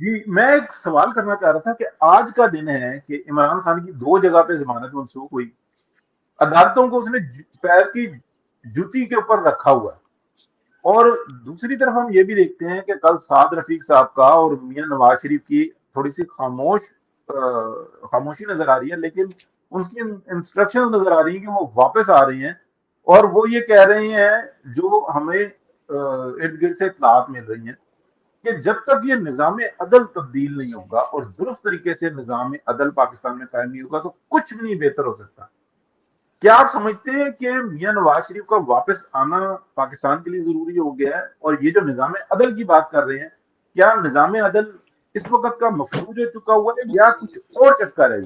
جی میں ایک سوال کرنا چاہ رہا تھا کہ آج کا دن ہے کہ عمران خان کی 2 جگہ پہ ضمانت منسوخ ہوئی، عدالتوں کو اس نے پیر کی جوتی کے اوپر رکھا ہوا ہے، اور دوسری طرف ہم یہ بھی دیکھتے ہیں کہ کل سعد رفیق صاحب کا اور میاں نواز شریف کی تھوڑی سی خاموشی نظر آ رہی ہے، لیکن ان کی انسٹرکشن نظر آ رہی ہیں کہ وہ واپس آ رہی ہیں، اور وہ یہ کہہ رہے ہیں جو ہمیں ارد گرد سے اطلاعات مل رہی ہیں کہ جب تک یہ نظام عدل تبدیل نہیں ہوگا اور درست طریقے سے نظام عدل پاکستان میں قائم نہیں ہوگا تو کچھ بھی نہیں بہتر ہو سکتا۔ کیا آپ سمجھتے ہیں کہ میاں نواز شریف کا واپس آنا پاکستان کے لیے ضروری ہو گیا ہے؟ اور یہ جو نظام عدل کی بات کر رہے ہیں، کیا نظام عدل اس وقت کا مفلوج ہو چکا ہوا ہے یا کچھ اور چکر ہے؟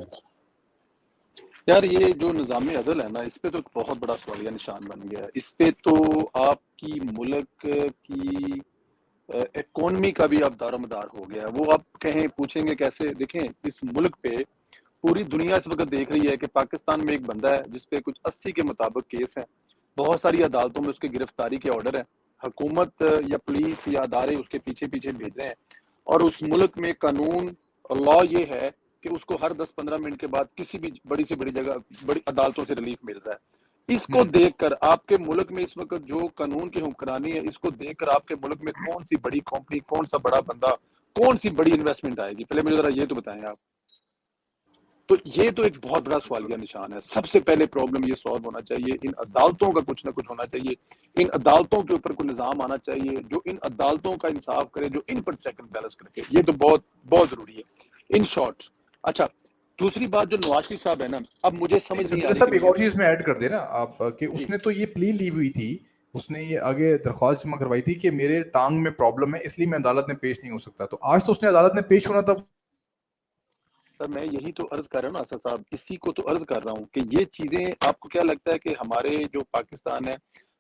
یار یہ جو نظام عدل ہے نا، اس پہ تو ایک بہت بڑا سوالیہ نشان بن گیا ہے۔ اس پہ تو آپ کی ملک کی اکانومی کا بھی اب دار و مدار ہو گیا ہے۔ وہ آپ کہیں پوچھیں گے کیسے؟ دیکھیں اس ملک پہ پوری دنیا اس وقت دیکھ رہی ہے کہ پاکستان میں ایک بندہ ہے جس پہ کچھ 80 کے مطابق کیس ہیں، بہت ساری عدالتوں میں اس کے گرفتاری کے آرڈر ہیں، حکومت یا پولیس یا ادارے اس کے پیچھے پیچھے بھیج رہے ہیں، اور اس ملک میں قانون اور لا یہ ہے کہ اس کو ہر 10-15 منٹ کے بعد کسی بھی بڑی سے بڑی جگہ بڑی عدالتوں سے ریلیف مل رہا ہے۔ اس کو دیکھ کر آپ کے ملک میں اس وقت جو قانون کی حکمرانی ہے، اس کو دیکھ کر آپ کے ملک میں کون سی بڑی کمپنی، کون سا بڑا بندہ، کون سی بڑی انویسٹمنٹ آئے گی؟ پہلے مجھے ذرا یہ تو بتائیں آپ۔ تو یہ تو ایک بہت بڑا سوالیہ نشان ہے۔ سب سے پہلے پرابلم یہ سالو ہونا چاہیے، ان عدالتوں کا کچھ نہ کچھ ہونا چاہیے، ان عدالتوں کے اوپر کوئی نظام آنا چاہیے جو ان عدالتوں کا انصاف کرے، جو ان پر چیک اینڈ بیلنس کرے۔ یہ تو بہت بہت ضروری ہے ان شارٹ۔ اچھا دوسری بات جو نواز شریف صاحب ہے نا، اب مجھے سمجھ نہیں آ رہی صاحب کہ ایک میاں اور چیز میں ایڈ کر دیں نا آپ کہ جی اس نے تو یہ پلی لی ہوئی تھی، اس نے یہ آگے درخواست جمع کروائی تھی کہ میرے ٹانگ میں پرابلم ہے اس لیے میں عدالت میں پیش نہیں ہو سکتا، تو آج تو اس نے عدالت میں پیش ہونا تھا۔ سر میں یہی تو عرض کر رہا ہوں نا اسد صاحب، اسی کو تو عرض کر رہا ہوں کہ یہ چیزیں آپ کو کیا لگتا ہے کہ ہمارے جو پاکستان ہے،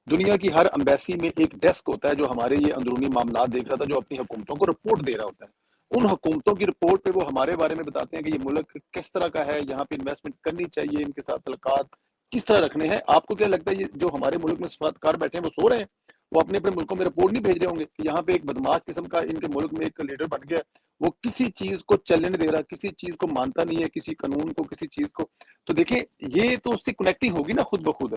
دنیا کی ہر امبیسی میں ایک ڈیسک ہوتا ہے جو ہمارے یہ اندرونی معاملات دیکھ رہا تھا، جو اپنی حکومتوں کو رپورٹ دے رہا ہوتا ہے۔ ان حکومتوں کی رپورٹ پہ وہ ہمارے بارے میں بتاتے ہیں کہ یہ ملک کس طرح کا ہے، یہاں پہ انویسٹمنٹ کرنی چاہیے، ان کے ساتھ تعلقات کس طرح رکھنے ہیں۔ آپ کو کیا لگتا ہے یہ جو ہمارے ملک میں سفارتکار بیٹھے ہیں وہ سو رہے ہیں؟ وہ اپنے اپنے ملکوں میں رپورٹ نہیں بھیج رہے ہوں گے کہ یہاں پہ ایک بدماش قسم کا ان کے ملک میں ایک لیڈر بن گیا ہے، وہ کسی چیز کو چلنے نہیں دے رہا، کسی چیز کو مانتا نہیں ہے، کسی قانون کو، کسی چیز کو۔ تو دیکھیں یہ تو اس سے کنیکٹنگ ہوگی نا خود بخود۔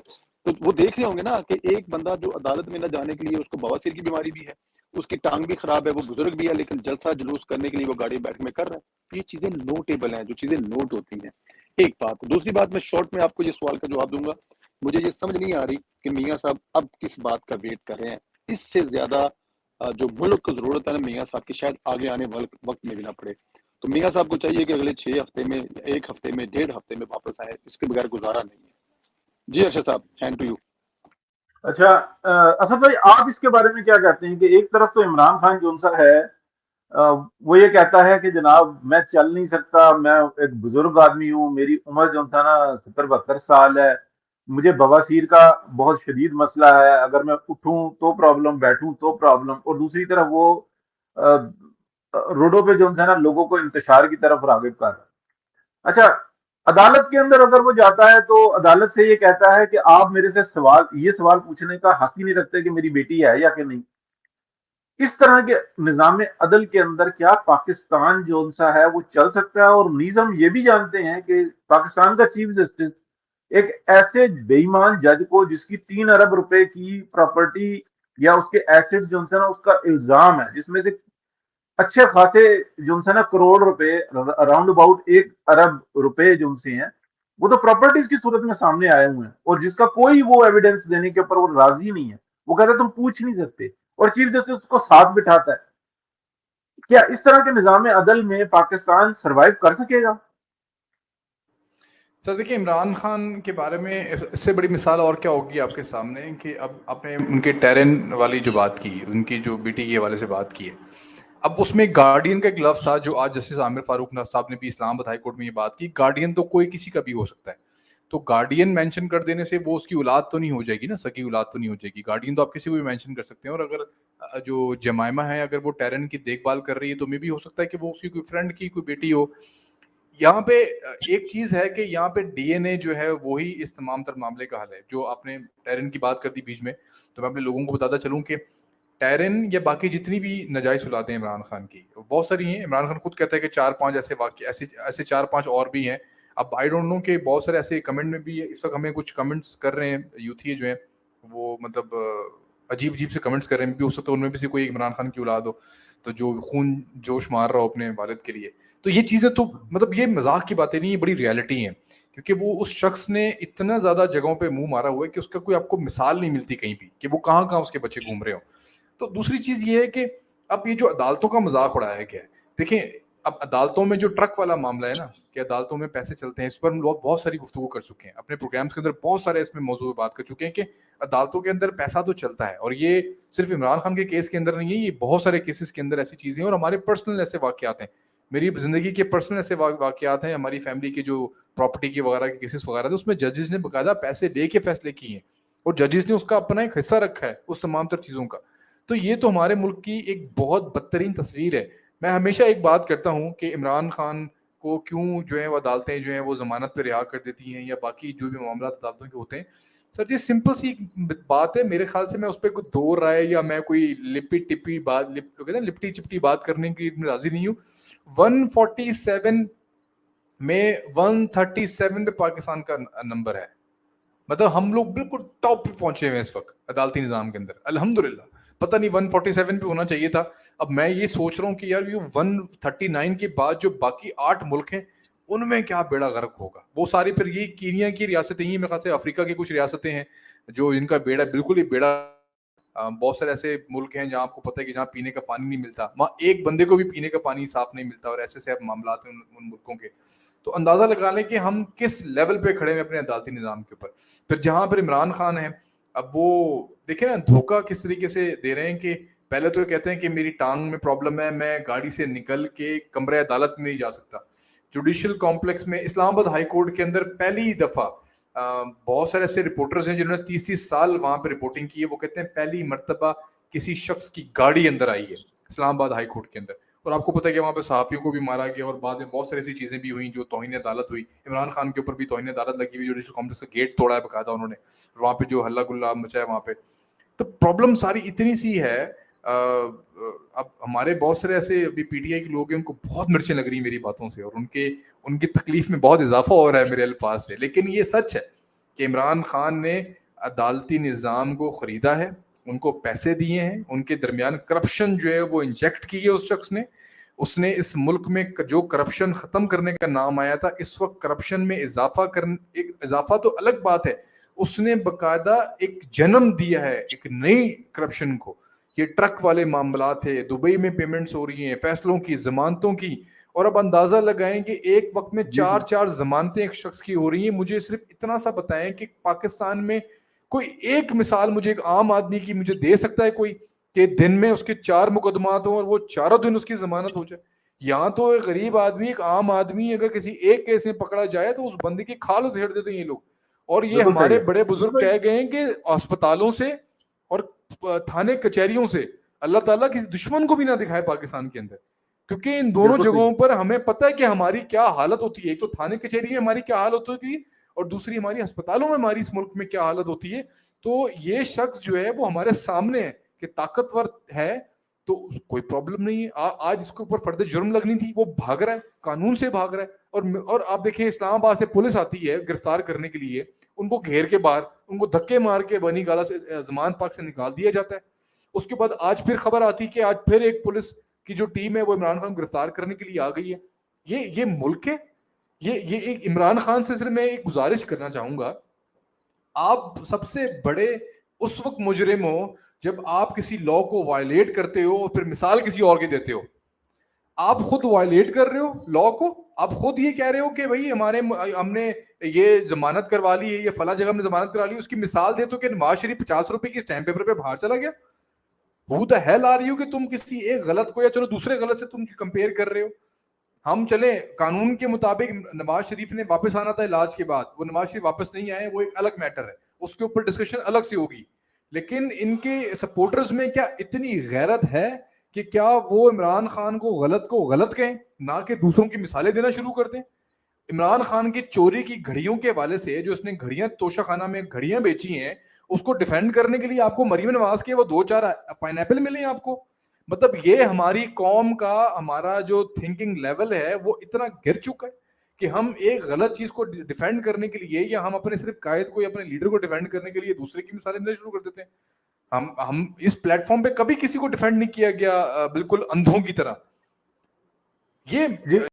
تو وہ دیکھ رہے ہوں گے نا کہ ایک بندہ جو عدالت میں نہ جانے کے لیے، اس کو بواسیر کی بیماری بھی ہے، اس کی ٹانگ بھی خراب ہے، وہ بزرگ بھی ہے، لیکن جلسہ جلوس کرنے کے لیے وہ گاڑی بیٹھ میں کر رہا ہے۔ یہ چیزیں نوٹیبل ہیں، جو چیزیں نوٹ ہوتی ہیں۔ ایک بات۔ دوسری بات، میں شارٹ میں آپ کو یہ سوال کا جواب دوں گا، مجھے یہ سمجھ نہیں آ رہی کہ میاں صاحب اب کس بات کا ویٹ کر رہے ہیں۔ اس سے زیادہ جو ملک کو ضرورت ہے نا میاں صاحب کی، شاید آگے آنے وقت میں بھی نہ پڑے۔ تو میاں صاحب کو چاہیے کہ اگلے 6 ہفتے میں، 1 ہفتے میں، 1.5 ہفتے میں واپس آئے، اس کے بغیر گزارا نہیں ہے۔ جی ارشد صاحب، ہینڈ ٹو یو۔ اچھا اسد بھائی، آپ اس کے بارے میں کیا کہتے ہیں کہ ایک طرف تو عمران خان جو سا ہے وہ یہ کہتا ہے کہ جناب میں چل نہیں سکتا، میں ایک بزرگ آدمی ہوں، میری عمر جو ہے نا 70-72 سال ہے، مجھے بواسیر کا بہت شدید مسئلہ ہے، اگر میں اٹھوں تو پرابلم، بیٹھوں تو پرابلم، اور دوسری طرف وہ آ، روڈوں پہ جو ہے نا لوگوں کو انتشار کی طرف راغب کر رہا ہے۔ اچھا عدالت کے اندر اگر وہ جاتا ہے تو عدالت سے یہ کہتا ہے کہ آپ میرے سے یہ سوال پوچھنے کا حق ہی نہیں رکھتے کہ میری بیٹی ہے یا کہ نہیں۔ اس طرح کے نظام عدل کے اندر کیا پاکستان جو سا ہے وہ چل سکتا ہے؟ اور نیز ہم یہ بھی جانتے ہیں کہ پاکستان کا چیف جسٹس ایک ایسے بے ایمان جج کو جس کی 3 ارب روپے کی پراپرٹی یا اس کے ایسٹ جو ہے نا اس کا الزام ہے، جس میں سے اچھے خاصے جو ہے نا کروڑ روپے، اراؤنڈ اباؤٹ 1 ارب روپے جو سے ہیں، وہ تو پراپرٹیز کی صورت میں سامنے آئے ہوئے ہیں، اور جس کا کوئی وہ ایویڈنس دینے کے اوپر وہ راضی نہیں ہے، وہ کہتا ہے تم پوچھ نہیں سکتے، اور چیف جسٹس کو ساتھ بٹھاتا ہے۔ کیا اس طرح کے نظام عدل میں پاکستان سروائیو کر سکے گا؟ سر دیکھیے عمران خان کے بارے میں اس سے بڑی مثال اور کیا ہوگی آپ کے سامنے کہ اب آپ نے ان کے ٹیرن والی جو بات کی، ان کی جو بیٹی کے حوالے سے بات کی ہے، اب اس میں گارڈین کا ایک لفظ تھا جو آج جسٹس عامر فاروق صاحب نے بھی اسلام آباد ہائی کورٹ میں یہ بات کی، گارڈین تو کوئی کسی کا بھی ہو سکتا ہے، تو گارڈین مینشن کر دینے سے وہ اس کی اولاد تو نہیں ہو جائے گی نا، سکی اولاد تو نہیں ہو جائے گی، گارڈین تو آپ کسی کو بھی مینشن کر سکتے ہیں۔ اور اگر جو جمائمہ ہے اگر وہ ٹیرن کی دیکھ بھال کر رہی ہے تو میں بھی ہو سکتا ہے کہ وہ اس کی کوئی فرینڈ کی کوئی بیٹی ہو۔ یہاں پہ ایک چیز ہے کہ یہاں پہ ڈی این اے جو ہے وہی اس تمام تر معاملے کا حل ہے۔ جو آپ نے ٹیرن کی بات کر دی بیچ میں، تو میں اپنے لوگوں کو بتاتا چلوں کہ ٹیرن یا باقی جتنی بھی نجائز اولادیں عمران خان کی بہت ساری ہیں. عمران خان خود کہتا ہے کہ 4-5 ایسے واقع ایسے 4-5 اور بھی ہیں. اب آئی ڈونٹ نو کہ بہت سارے ایسے کمنٹ میں بھی اس وقت ہمیں کچھ کمنٹس کر رہے ہیں یوتھی جو ہیں وہ مطلب عجیب عجیب سے کمنٹس کر رہے ہیں, بھی ہو سکتا ہے ان میں بھی سے کوئی عمران خان کی اولاد ہو تو جو خون جوش مار رہا ہو اپنے والد کے لیے. تو یہ چیزیں تو مطلب یہ مذاق کی باتیں نہیں, یہ بڑی ریالٹی ہیں, کیونکہ وہ اس شخص نے اتنا زیادہ جگہوں پہ منہ مارا ہوا ہے کہ اس کا کوئی آپ کو مثال نہیں ملتی کہیں بھی کہ وہ کہاں کہاں اس کے بچے گھوم رہے ہوں. تو دوسری چیز یہ ہے کہ اب یہ جو عدالتوں کا مذاق اڑایا گیا ہے, دیکھیں اب عدالتوں میں جو ٹرک والا معاملہ ہے نا کہ عدالتوں میں پیسے چلتے ہیں, اس پر ہم لوگ بہت ساری گفتگو کر چکے ہیں اپنے پروگرامز کے اندر, بہت سارے اس میں موضوع بات کر چکے ہیں کہ عدالتوں کے اندر پیسہ تو چلتا ہے, اور یہ صرف عمران خان کے کیس کے اندر نہیں ہے, یہ بہت سارے کیسز کے اندر ایسی چیزیں ہیں اور ہمارے پرسنل ایسے واقعات ہیں, میری زندگی کے پرسنل ایسے واقعات ہیں, ہماری فیملی کے جو پراپرٹی کے وغیرہ کے کیسز وغیرہ تھے, اس میں ججز نے باقاعدہ پیسے لے کے فیصلے کیے ہیں اور ججز نے اس کا اپنا ایک حصہ رکھا ہے اس تمام تر چیزوں کا. تو یہ تو ہمارے ملک کی ایک بہت بدترین تصویر ہے. میں ہمیشہ ایک بات کرتا ہوں کہ عمران خان کو کیوں جو ہے وہ عدالتیں جو ہیں وہ ضمانت پہ رہا کر دیتی ہیں یا باقی جو بھی معاملات عدالتوں کے ہوتے ہیں, سر یہ سمپل سی بات ہے میرے خیال سے. میں اس پہ کوئی دو رائے یا میں کوئی لپی ٹپی بات کہتے ہیں لپٹی چپٹی بات کرنے کی راضی نہیں ہوں. 147 میں 137 پہ پاکستان کا نمبر ہے, مطلب ہم لوگ بالکل ٹاپ پہ پہنچے ہوئے ہیں اس وقت عدالتی نظام کے اندر الحمدللہ. پتہ نہیں 147 پہ ہونا چاہیے تھا. اب میں یہ سوچ رہا ہوں کہ یار یہ 139 کے بعد جو باقی 8 ملک ہیں ان میں کیا بیڑا غرق ہوگا. وہ ساری پھر یہ کینیا کی ریاستیں ہیں, میرے خیال سے افریقہ کی کچھ ریاستیں ہیں جو ان کا بیڑا بالکل ہی بیڑا. بہت سارے ایسے ملک ہیں جہاں آپ کو پتہ ہے کہ جہاں پینے کا پانی نہیں ملتا, وہاں ایک بندے کو بھی پینے کا پانی صاف نہیں ملتا, اور ایسے سے معاملات ہیں ان ملکوں کے. تو اندازہ لگا لیں کہ ہم کس لیول پہ کھڑے ہیں اپنے عدالتی نظام کے اوپر. پھر جہاں پر عمران خان ہے, اب وہ دیکھیں نا دھوکہ کس طریقے سے دے رہے ہیں کہ پہلے تو کہتے ہیں کہ میری ٹانگ میں پرابلم ہے, میں گاڑی سے نکل کے کمرہ عدالت میں نہیں جا سکتا. جوڈیشل کمپلیکس میں اسلام آباد ہائی کورٹ کے اندر پہلی دفعہ بہت سارے ایسے رپورٹرز ہیں جنہوں نے 30 سال وہاں پہ رپورٹنگ کی ہے, وہ کہتے ہیں پہلی مرتبہ کسی شخص کی گاڑی اندر آئی ہے اسلام آباد ہائی کورٹ کے اندر. اور آپ کو پتہ ہے کہ وہاں پہ صحافیوں کو بھی مارا گیا اور بعد میں بہت ساری ایسی چیزیں بھی ہوئیں جو توہین عدالت ہوئی. عمران خان کے اوپر بھی توہین عدالت لگی ہوئی, جوڈیشل کمپلیکس کا گیٹ توڑا ہے باقاعدہ انہوں نے, وہاں پہ جو ہلا گلا مچا ہے وہاں پہ. تو پرابلم ساری اتنی سی ہے. اب ہمارے بہت سارے ایسے ابھی پی ٹی آئی کے لوگ ہیں, ان کو بہت مرچیں لگ رہی ہیں میری باتوں سے, اور ان کی تکلیف میں بہت اضافہ ہو رہا ہے میرے الفاظ سے. لیکن یہ سچ ہے کہ عمران خان نے عدالتی نظام کو خریدا ہے, ان کو پیسے دیے ہیں, ان کے درمیان کرپشن جو ہے وہ انجیکٹ کی ہے اس شخص نے. اس نے اس ملک میں جو کرپشن ختم کرنے کا نام آیا تھا, اس وقت کرپشن میں اضافہ تو الگ بات ہے, اس نے باقاعدہ ایک جنم دیا ہے ایک نئی کرپشن کو. یہ ٹرک والے معاملات ہے, دبئی میں پیمنٹس ہو رہی ہیں فیصلوں کی, ضمانتوں کی, اور اب اندازہ لگائیں کہ ایک وقت میں 4 ضمانتیں ایک شخص کی ہو رہی ہیں. مجھے صرف اتنا سا بتائیں کہ پاکستان میں کوئی ایک مثال مجھے ایک عام آدمی کی مجھے دے سکتا ہے کوئی, کہ دن میں اس کے 4 مقدمات ہوں اور وہ چاروں دن اس کی ضمانت ہو جائے. یہاں تو ایک غریب آدمی, ایک عام آدمی اگر کسی ایک کیس میں پکڑا جائے تو اس بندے کی کھال ادھیڑ دیتے ہیں یہ لوگ. اور یہ ہمارے بڑے بزرگ کہہ گئے ہیں کہ اسپتالوں سے اور تھانے کچہریوں سے اللہ تعالیٰ کسی دشمن کو بھی نہ دکھائے پاکستان کے اندر, کیونکہ ان دونوں جگہوں پر ہمیں پتہ ہے کہ ہماری کیا حالت ہوتی ہے. ایک تو تھانے کچہری میں ہماری کیا حالت ہوتی ہے, اور دوسری ہماری ہسپتالوں میں ہماری اس ملک میں کیا حالت ہوتی ہے. تو یہ شخص جو ہے وہ ہمارے سامنے ہے کہ طاقتور ہے, تو کوئی پرابلم نہیں ہے. آج اس کے اوپر فرد جرم لگنی تھی, وہ بھاگ رہا ہے, قانون سے بھاگ رہا ہے. اور آپ دیکھیں اسلام آباد سے پولیس آتی ہے گرفتار کرنے کے لیے, ان کو گھیر کے باہر ان کو دھکے مار کے بنی گالا سے زمان پاک سے نکال دیا جاتا ہے. اس کے بعد آج پھر خبر آتی کہ آج پھر ایک پولیس کی جو ٹیم ہے وہ عمران خان کو گرفتار کرنے کے لیے آ گئی ہے. یہ ملک ہے. یہ ایک عمران خان سے صرف میں ایک گزارش کرنا چاہوں گا, آپ سب سے بڑے اس وقت مجرم ہو جب آپ کسی لا کو وائلیٹ کرتے ہو اور پھر مثال کسی اور کی دیتے ہو. آپ خود وائلیٹ کر رہے ہو لا کو, آپ خود یہ کہہ رہے ہو کہ بھائی ہم نے یہ ضمانت کروا لی ہے, یہ فلاں جگہ ہم نے ضمانت کروا لی, اس کی مثال دے تو کہ نواز شریف 50 روپے کی اسٹیمپ پیپر پہ باہر چلا گیا. Who the hell are you کہ تم کسی ایک غلط کو یا چلو دوسرے غلط سے تم کمپیئر کر رہے ہو. ہم چلیں قانون کے مطابق نواز شریف نے واپس آنا تھا علاج کے بعد, وہ نواز شریف واپس نہیں آئے, وہ ایک الگ میٹر ہے, اس کے اوپر ڈسکشن الگ سے ہوگی. لیکن ان کے سپورٹرز میں کیا اتنی غیرت ہے کہ کیا وہ عمران خان کو غلط کہیں, نہ کہ دوسروں کی مثالیں دینا شروع کر دیں. عمران خان کی چوری کی گھڑیوں کے حوالے سے جو اس نے گھڑیاں توشہ خانہ میں گھڑیاں بیچی ہیں, اس کو ڈیفینڈ کرنے کے لیے آپ کو مریم نواز کے وہ 2-4 پائن ایپل ملیں آپ کو. مطلب یہ ہماری قوم کا ہمارا جو تھنکنگ لیول ہے وہ اتنا گر چکا ہے کہ ہم ایک غلط چیز کو ڈیفینڈ کرنے کے لیے یا ہم اپنے صرف قائد کو یا اپنے لیڈر کو ڈیفینڈ کرنے کے لیے دوسرے کی مثالیں دینا شروع کر دیتے ہیں. ہم اس پلیٹ فارم پہ کبھی کسی کو ڈیفینڈ نہیں کیا گیا بالکل اندھوں کی طرح. یہ